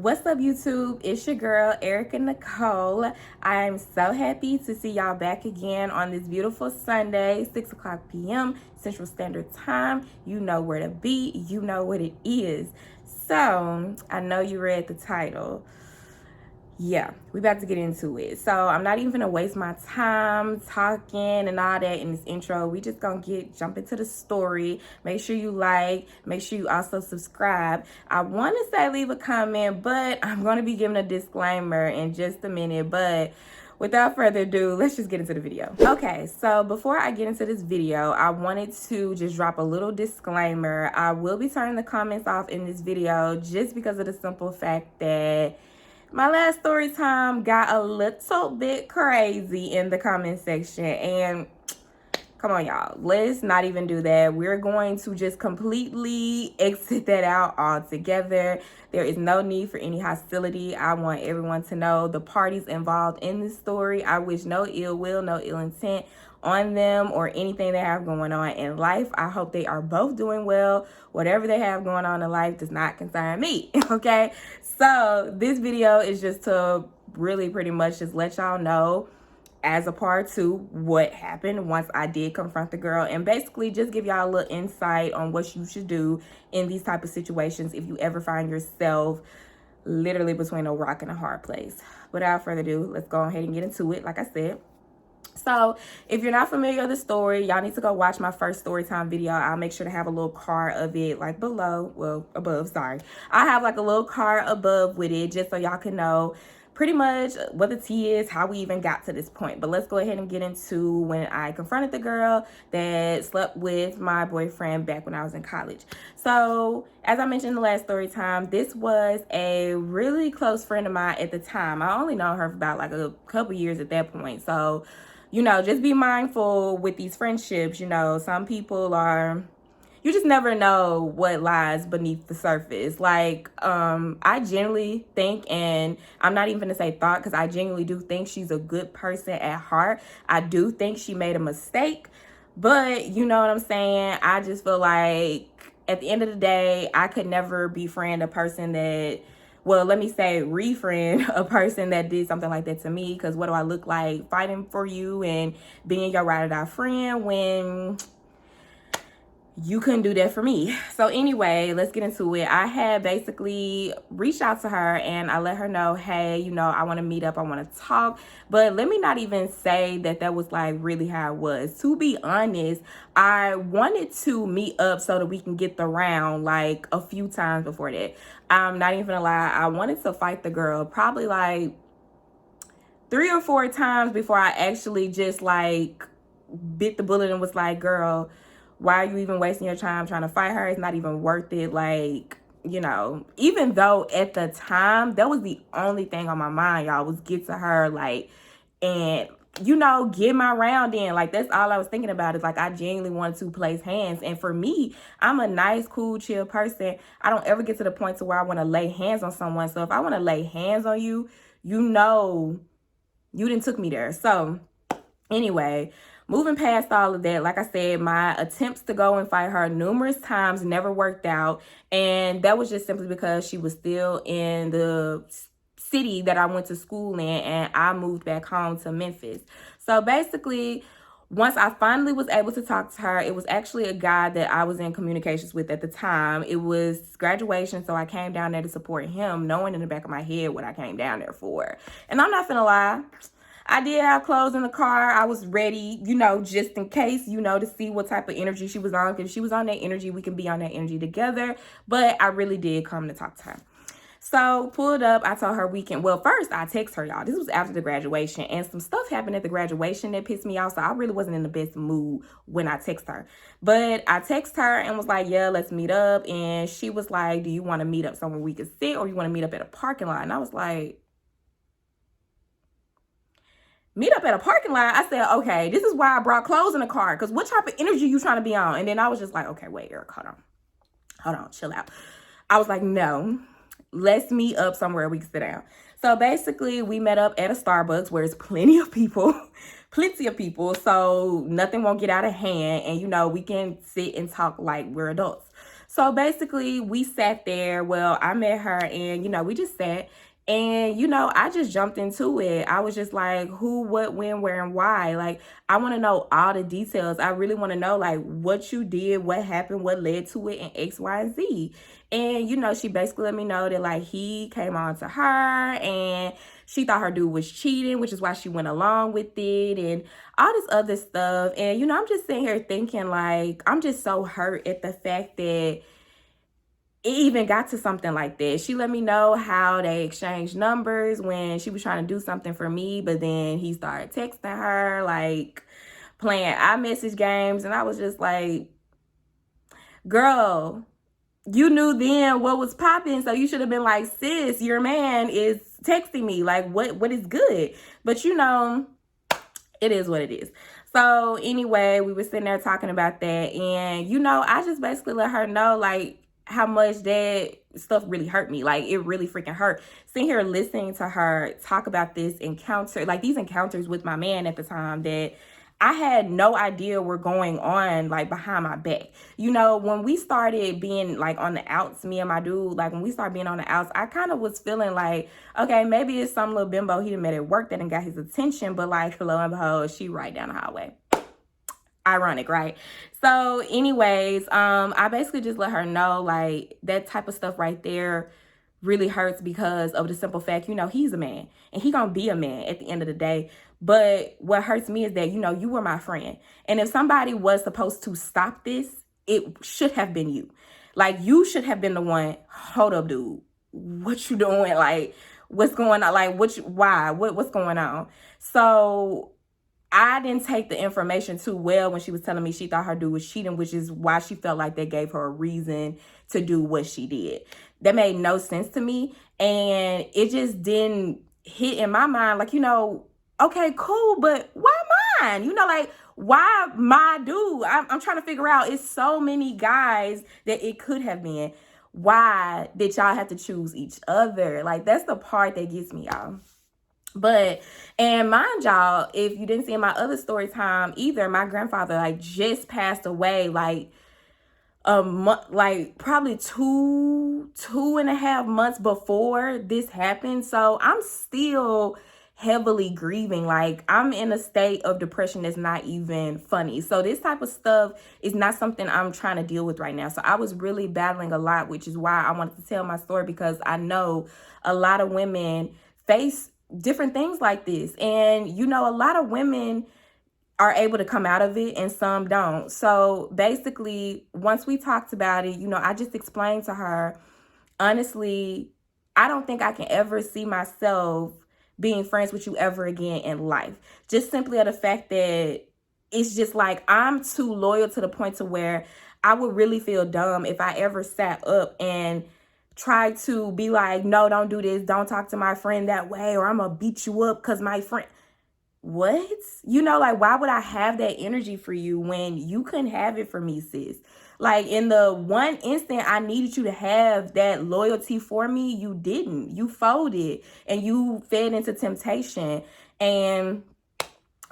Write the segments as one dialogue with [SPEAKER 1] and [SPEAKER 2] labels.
[SPEAKER 1] What's up, YouTube? It's your girl, Erica Nicole. I'm so happy to see y'all back again on this beautiful Sunday, 6 o'clock p.m. Central Standard Time. You know where to be. You know what it is. So, I know you read the title. Yeah, we about to get into it. So I'm not even gonna waste my time talking and all that in this intro. We just gonna jump into the story. Make sure you like, make sure you also subscribe. I want to say leave a comment, but I'm gonna be giving a disclaimer in just a minute. But without further ado, let's just get into the video. Okay, so before I get into this video, I wanted to just drop a little disclaimer. I will be turning the comments off in this video just because of the simple fact that my last story time got a little bit crazy in the comment section, and come on, y'all, let's not even do that. We're going to just completely exit that out altogether. There is no need for any hostility. I want everyone to know the parties involved in this story. I wish no ill will, no ill intent on them or anything they have going on in life. I hope they are both doing well. Whatever they have going on in life does not concern me, okay? So this video is just to really pretty much just let y'all know as a part two what happened once I did confront the girl, and basically just give y'all a little insight on what you should do in these type of situations if you ever find yourself literally between a rock and a hard place. Without further ado, let's go ahead and get into it. Like I said, so if you're not familiar with the story, y'all need to go watch my first story time video. I'll make sure to have a little card of it like below, well, above, sorry. I have like a little card above with it just so y'all can know pretty much what the tea is, how we even got to this point. But let's go ahead and get into when I confronted the girl that slept with my boyfriend back when I was in college. So as I mentioned in the last story time, this was a really close friend of mine at the time. I only known her for about like a couple years at that point. So, you know, just be mindful with these friendships. You know, some people are, you just never know what lies beneath the surface. Like, I genuinely think, and I'm not even gonna say thought, because I genuinely do think she's a good person at heart. I do think she made a mistake, but you know what I'm saying? I just feel like at the end of the day, I could never befriend a person that, well, let me say refriend a person that did something like that to me, because what do I look like fighting for you and being your ride or die friend when you couldn't do that for me? So anyway, let's get into it. I had basically reached out to her and I let her know, hey, you know, I want to meet up, I want to talk. But let me not even say that that was like really how it was. To be honest, I wanted to meet up so that we can get the round like a few times before that. I'm not even gonna lie, I wanted to fight the girl probably like 3 or 4 times before I actually just like bit the bullet and was like, girl, why are you even wasting your time trying to fight her? It's not even worth it. Like, you know, even though at the time that was the only thing on my mind, y'all, was get to her, like, and you know, get my round in. Like, that's all I was thinking about, is like I genuinely wanted to place hands. And for me, I'm a nice, cool, chill person. I don't ever get to the point to where I want to lay hands on someone. So if I want to lay hands on you, you know, you didn't took me there. So anyway, moving past all of that, like I said, my attempts to go and fight her numerous times never worked out. And that was just simply because she was still in the city that I went to school in, and I moved back home to Memphis. So basically, once I finally was able to talk to her, it was actually a guy that I was in communications with at the time. It was graduation, so I came down there to support him, knowing in the back of my head what I came down there for. And I'm not gonna lie, I did have clothes in the car. I was ready, you know, just in case, you know, to see what type of energy she was on. Because if she was on that energy, we can be on that energy together. But I really did come to talk to her. So pulled up, I told her we can, well, first I text her, y'all. This was after the graduation, and some stuff happened at the graduation that pissed me off. So I really wasn't in the best mood when I text her. But I text her and was like, yeah, let's meet up. And she was like, do you want to meet up somewhere we could sit, or you want to meet up at a parking lot? And I was like, meet up at a parking lot? I said, okay, this is why I brought clothes in the car, because what type of energy you trying to be on? And then I was just like, okay, wait, Eric, hold on, chill out. I was like, no, let's meet up somewhere we can sit down. So basically, we met up at a Starbucks where there's plenty of people, so nothing won't get out of hand, and you know, we can sit and talk like we're adults. So basically, we sat there. Well, I met her and, we just sat. And, I just jumped into it. I was just like, who, what, when, where, and why. Like, I want to know all the details. I really want to know, like, what you did, what happened, what led to it, and X, Y, and Z. And, she basically let me know that, like, he came on to her and she thought her dude was cheating, which is why she went along with it and all this other stuff. And, I'm just sitting here thinking, like, I'm just so hurt at the fact that it even got to something like that. She let me know how they exchanged numbers when she was trying to do something for me, but then he started texting her, like, playing iMessage games. And I was just like, girl, you knew then what was popping, so you should have been like, sis, your man is texting me. Like, what is good? But it is what it is. So anyway, we were sitting there talking about that, and I just basically let her know, like, how much that stuff really hurt me. Like, it really freaking hurt. Sitting here listening to her talk about this encounter, like these encounters with my man at the time that I had no idea were going on, like, behind my back. When we started being, like, on the outs, me and my dude, like, when we started being on the outs, I kind of was feeling like, okay, maybe it's some little bimbo he met at work that done got his attention, but, like, lo and behold, she right down the highway. Ironic, right? So anyways, I basically just let her know, like, that type of stuff right there really hurts because of the simple fact, he's a man and he gonna be a man at the end of the day. But what hurts me is that, you were my friend. And if somebody was supposed to stop this, it should have been you. Like, you should have been the one, hold up, dude, what you doing? Like, what's going on? Like, what's going on? So I didn't take the information too well when she was telling me she thought her dude was cheating, which is why she felt like that gave her a reason to do what she did. That made no sense to me. And it just didn't hit in my mind, like, okay, cool, but why mine? Like, why my dude? I'm trying to figure out, it's so many guys that it could have been. Why did y'all have to choose each other? Like, that's the part that gets me, y'all. But, and mind y'all, if you didn't see in my other story time either, my grandfather, like, just passed away, like, a month, like, probably two and a half months before this happened. So I'm still heavily grieving. Like, I'm in a state of depression that's not even funny. So this type of stuff is not something I'm trying to deal with right now. So I was really battling a lot, which is why I wanted to tell my story, because I know a lot of women face different things like this. And, a lot of women are able to come out of it and some don't. So basically, once we talked about it, I just explained to her, honestly, I don't think I can ever see myself being friends with you ever again in life. Just simply of the fact that it's just like, I'm too loyal to the point to where I would really feel dumb if I ever sat up and try to be like, no, don't do this. Don't talk to my friend that way, or I'm going to beat you up because my friend. What? Like, why would I have that energy for you when you couldn't have it for me, sis? Like, in the one instant I needed you to have that loyalty for me, you didn't. You folded and you fed into temptation. And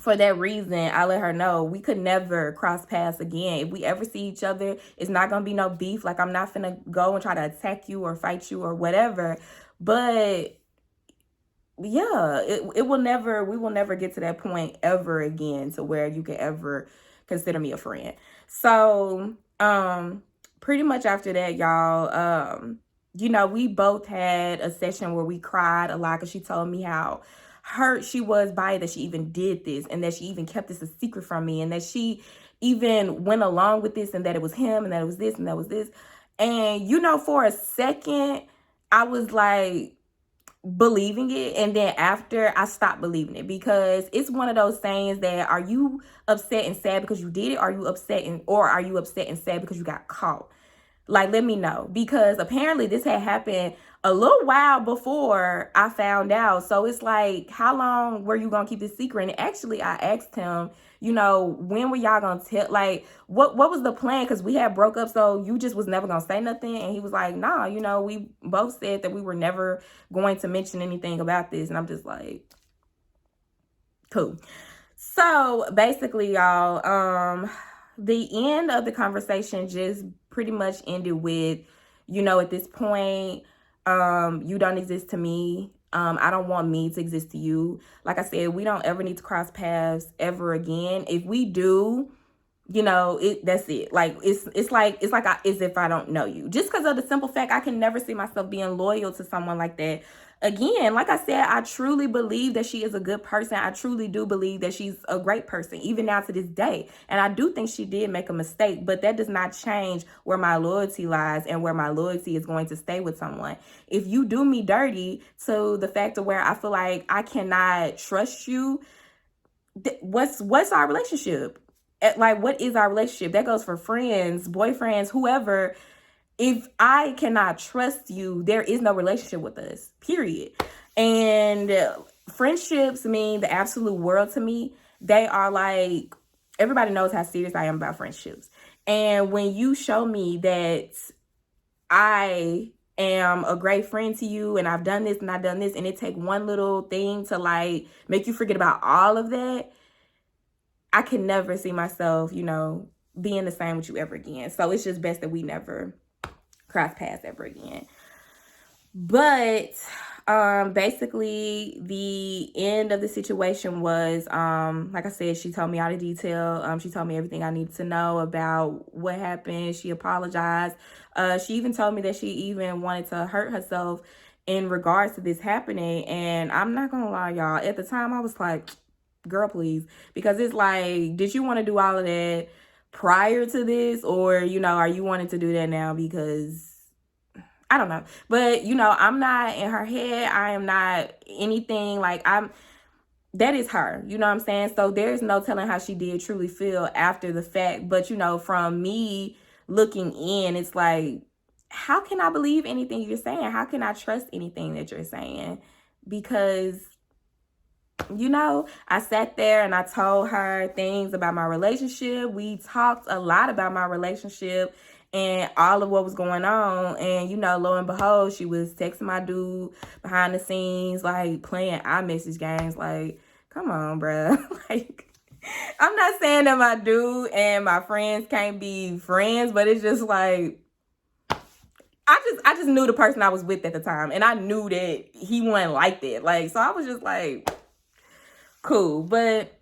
[SPEAKER 1] for that reason, I let her know we could never cross paths again. If we ever see each other, it's not going to be no beef. Like, I'm not finna go and try to attack you or fight you or whatever. But yeah, we will never get to that point ever again to where you can ever consider me a friend. So, pretty much after that, y'all, we both had a session where we cried a lot because she told me how hurt she was by it, that she even did this and that she even kept this a secret from me and that she even went along with this and that it was him and that it was this and that was this. And, for a second, I was like, believing it, and then after I stopped believing it, because it's one of those sayings that, are you upset and sad because you did it, or are you upset and sad because you got caught? Like, let me know, because apparently this had happened a little while before I found out. So it's like, how long were you gonna keep this secret? And actually, I asked him, when were y'all gonna tell? Like, what was the plan? Because we had broke up, so you just was never gonna say nothing. And he was like, nah, we both said that we were never going to mention anything about this. And I'm just like, cool. So basically, y'all, the end of the conversation just pretty much ended with, at this point, you don't exist to me. I don't want me to exist to you. Like I said, we don't ever need to cross paths ever again. If we do, that's it. Like it's like as if I don't know you, just because of the simple fact I can never see myself being loyal to someone like that again. Like I said, I truly believe that she is a good person. I truly do believe that she's a great person, even now to this day. And I do think she did make a mistake, but that does not change where my loyalty lies and where my loyalty is going to stay with someone. If you do me dirty to the fact of where I feel like I cannot trust you, what's our relationship? Like, what is our relationship? That goes for friends, boyfriends, whoever. If I cannot trust you, there is no relationship with us, period. And friendships mean the absolute world to me. They are like, everybody knows how serious I am about friendships. And when you show me that I am a great friend to you and I've done this and I've done this, and it take one little thing to like make you forget about all of that, I can never see myself, being the same with you ever again. So it's just best that we never cross paths ever again. But basically the end of the situation was, like I said, she told me all the detail. She told me everything I needed to know about what happened. She apologized. She even told me that she even wanted to hurt herself in regards to this happening. And I'm not gonna lie, y'all, at the time I was like, girl, please. Because it's like, did you want to do all of that prior to this? Or, are you wanting to do that now because I don't know. But, I'm not in her head. I am not anything. Like, that is her. You know what I'm saying? So there's no telling how she did truly feel after the fact. But, from me looking in, it's like, how can I believe anything you're saying? How can I trust anything that you're saying? Because I sat there and I told her things about my relationship. We talked a lot about my relationship and all of what was going on. And, lo and behold, she was texting my dude behind the scenes, like playing iMessage games. Like, come on, bruh. Like, I'm not saying that my dude and my friends can't be friends, but it's just like, I just knew the person I was with at the time. And I knew that he wasn't like that. Like, so I was just like, cool. But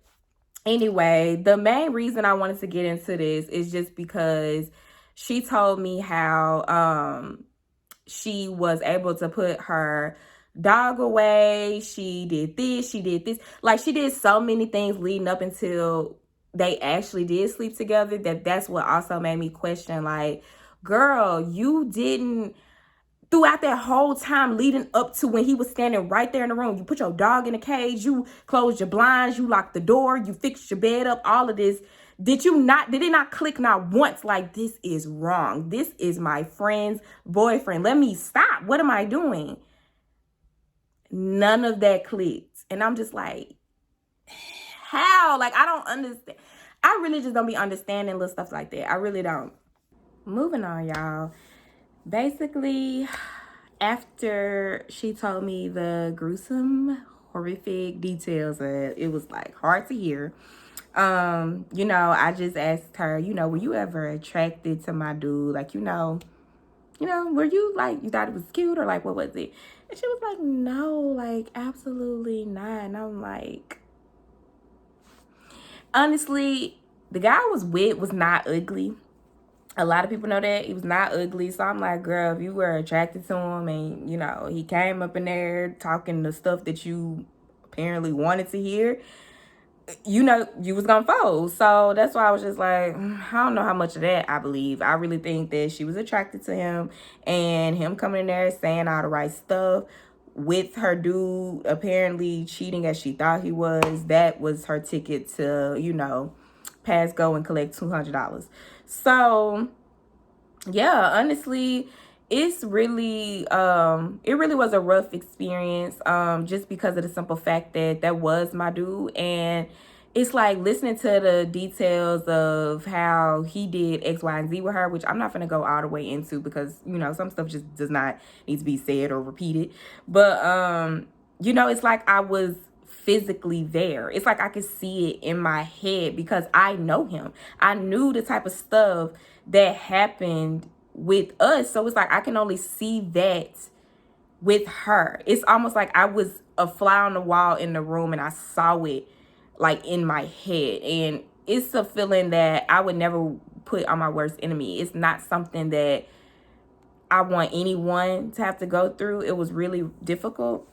[SPEAKER 1] anyway, the main reason I wanted to get into this is just because she told me how she was able to put her dog away. She did this, she did this. Like, she did so many things leading up until they actually did sleep together, that's what also made me question, like, girl, you didn't, throughout that whole time leading up to when he was standing right there in the room, you put your dog in a cage, you closed your blinds, you locked the door, you fixed your bed up, all of this. Did it not click not once, like, this is wrong? This is my friend's boyfriend. Let me stop. What am I doing? None of that clicked. And I'm just like, how? Like, I don't understand. I really just don't be understanding little stuff like that. I really don't. Moving on, y'all. Basically, after she told me the gruesome, horrific details, it was like hard to hear. I just asked her, were you ever attracted to my dude? Like, were you like, you thought it was cute, or like, what was it? And she was like, no, like, absolutely not. And I'm like, honestly, the guy I was with was not ugly. A lot of people know that he was not ugly. So I'm like, girl, if you were attracted to him and, he came up in there talking the stuff that you apparently wanted to hear, you was gonna fold. So that's why I was just like, I don't know how much of that I believe. I really think that she was attracted to him, and him coming in there saying all the right stuff with her dude apparently cheating as she thought he was, that was her ticket to, pass go and collect $200. So yeah, honestly, it really was a rough experience, just because of the simple fact that was my dude. And it's like listening to the details of how he did X, Y, and Z with her, which I'm not gonna go all the way into because some stuff just does not need to be said or repeated. But it's like I was physically there. It's like I could see it in my head because I know him. I knew the type of stuff that happened with us. So it's like I can only see that with her. It's almost like I was a fly on the wall in the room and I saw it like in my head. And it's a feeling that I would never put on my worst enemy. It's not something that I want anyone to have to go through. It was really difficult.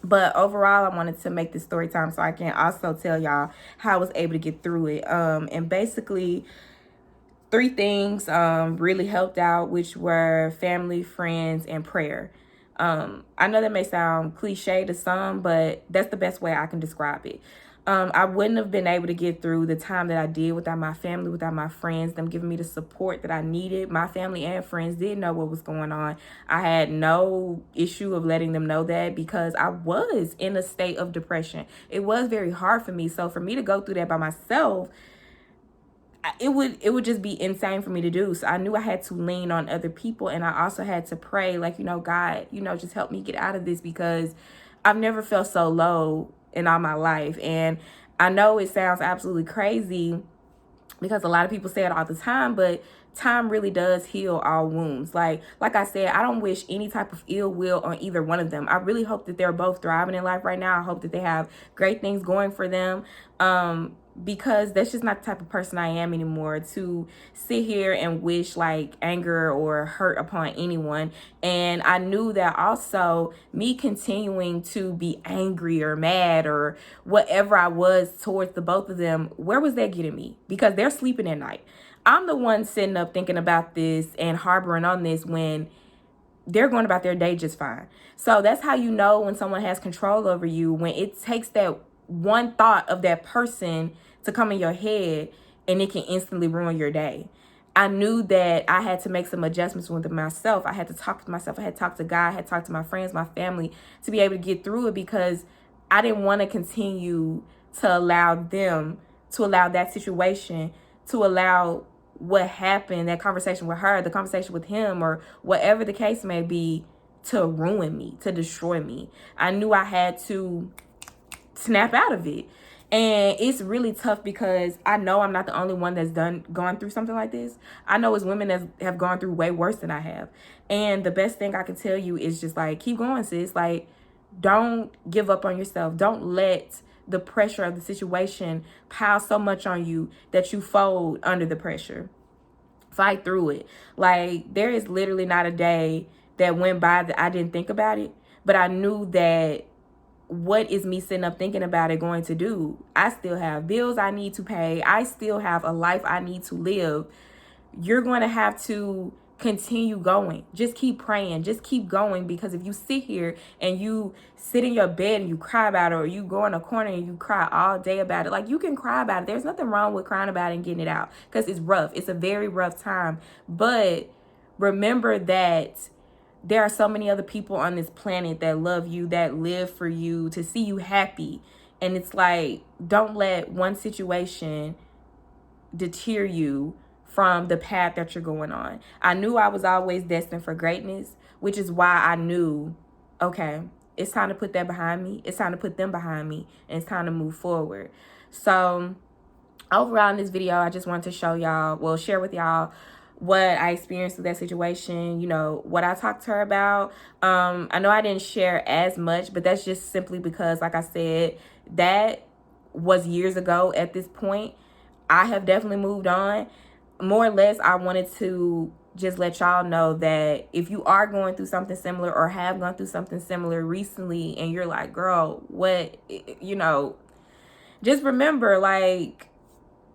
[SPEAKER 1] But overall, I wanted to make this story time so I can also tell y'all how I was able to get through it. And basically, three things really helped out, which were family, friends, and prayer. I know that may sound cliche to some, but that's the best way I can describe it. I wouldn't have been able to get through the time that I did without my family, without my friends, them giving me the support that I needed. My family and friends did know what was going on. I had no issue of letting them know that because I was in a state of depression. It was very hard for me. So for me to go through that by myself, it would just be insane for me to do. So I knew I had to lean on other people, and I also had to pray, like, God, just help me get out of this, because I've never felt so low in all my life. And I know it sounds absolutely crazy because a lot of people say it all the time, but time really does heal all wounds. Like I said, I don't wish any type of ill will on either one of them. I really hope that they're both thriving in life right now. I hope that they have great things going for them. Because that's just not the type of person I am anymore, to sit here and wish like anger or hurt upon anyone. And I knew that also me continuing to be angry or mad or whatever I was towards the both of them, where was that getting me? Because they're sleeping at night. I'm the one sitting up thinking about this and harboring on this when they're going about their day just fine. So that's how you know when someone has control over you, when it takes that one thought of that person to come in your head and it can instantly ruin your day. I knew that I had to make some adjustments with myself. I had to talk to myself. I had to talk to God. I had to talk to my friends, my family, to be able to get through it, because I didn't want to continue to allow that situation, to allow what happened, that conversation with her, the conversation with him, or whatever the case may be, to ruin me, to destroy me. I knew I had to snap out of it. And it's really tough because I know I'm not the only one that's gone through something like this. I know it's women that have gone through way worse than I have. And the best thing I can tell you is just like, keep going, sis. Like, don't give up on yourself. Don't let the pressure of the situation pile so much on you that you fold under the pressure. Fight through it. Like, there is literally not a day that went by that I didn't think about it. But I knew that, what is me sitting up thinking about it going to do? I still have bills I need to pay. I still have a life I need to live. You're going to have to continue going. Just keep praying. Just keep going. Because if you sit here and you sit in your bed and you cry about it, or you go in a corner and you cry all day about it, like, you can cry about it. There's nothing wrong with crying about it and getting it out, because it's rough. It's a very rough time. But remember that there are so many other people on this planet that love you, that live for you, to see you happy. And it's like, don't let one situation deter you from the path that you're going on. I knew I was always destined for greatness, which is why I knew, okay, it's time to put that behind me. It's time to put them behind me. And it's time to move forward. So overall in this video, I just wanted to show y'all, share with y'all what I experienced with that situation, what I talked to her about. I know I didn't share as much, but that's just simply because, like I said, that was years ago at this point. I have definitely moved on. More or less, I wanted to just let y'all know that if you are going through something similar, or have gone through something similar recently, and you're like, girl, what, just remember, like,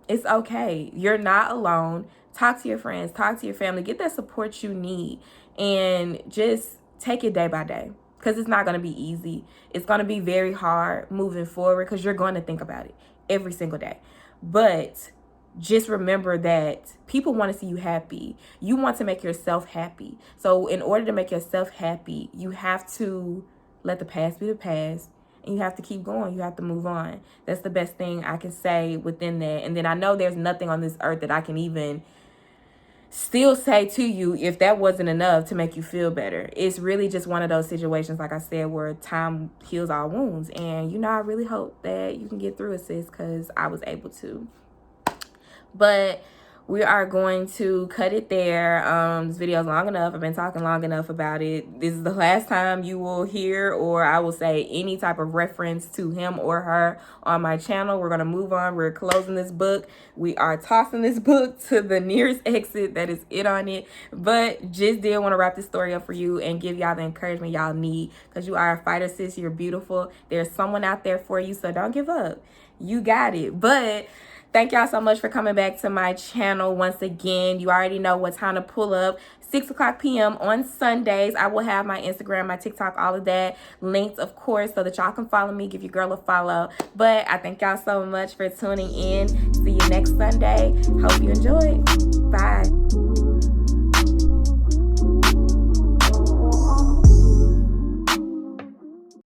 [SPEAKER 1] it's okay. You're not alone. Talk to your friends, talk to your family, get that support you need, and just take it day by day, because it's not going to be easy. It's going to be very hard moving forward, because you're going to think about it every single day. But just remember that people want to see you happy. You want to make yourself happy. So in order to make yourself happy, you have to let the past be the past. And you have to keep going. You have to move on. That's the best thing I can say within that. And then I know there's nothing on this earth that I can even still say to you if that wasn't enough to make you feel better. It's really just one of those situations, like I said, where time heals all wounds. And, you know, I really hope that you can get through it, sis, because I was able to. But we are going to cut it there. This video is long enough. I've been talking long enough about it. This is the last time you will hear, or I will say, any type of reference to him or her on my channel. We're going to move on. We're closing this book. We are tossing this book to the nearest exit. That is it on it. But just did want to wrap this story up for you and give y'all the encouragement y'all need, because you are a fighter, sis. You're beautiful. There's someone out there for you, so don't give up. You got it. But thank y'all so much for coming back to my channel once again. You already know what time to pull up. 6 o'clock p.m. on Sundays. I will have my Instagram, my TikTok, all of that linked, of course, so that y'all can follow me, give your girl a follow. But I thank y'all so much for tuning in. See you next Sunday. Hope you enjoyed. Bye.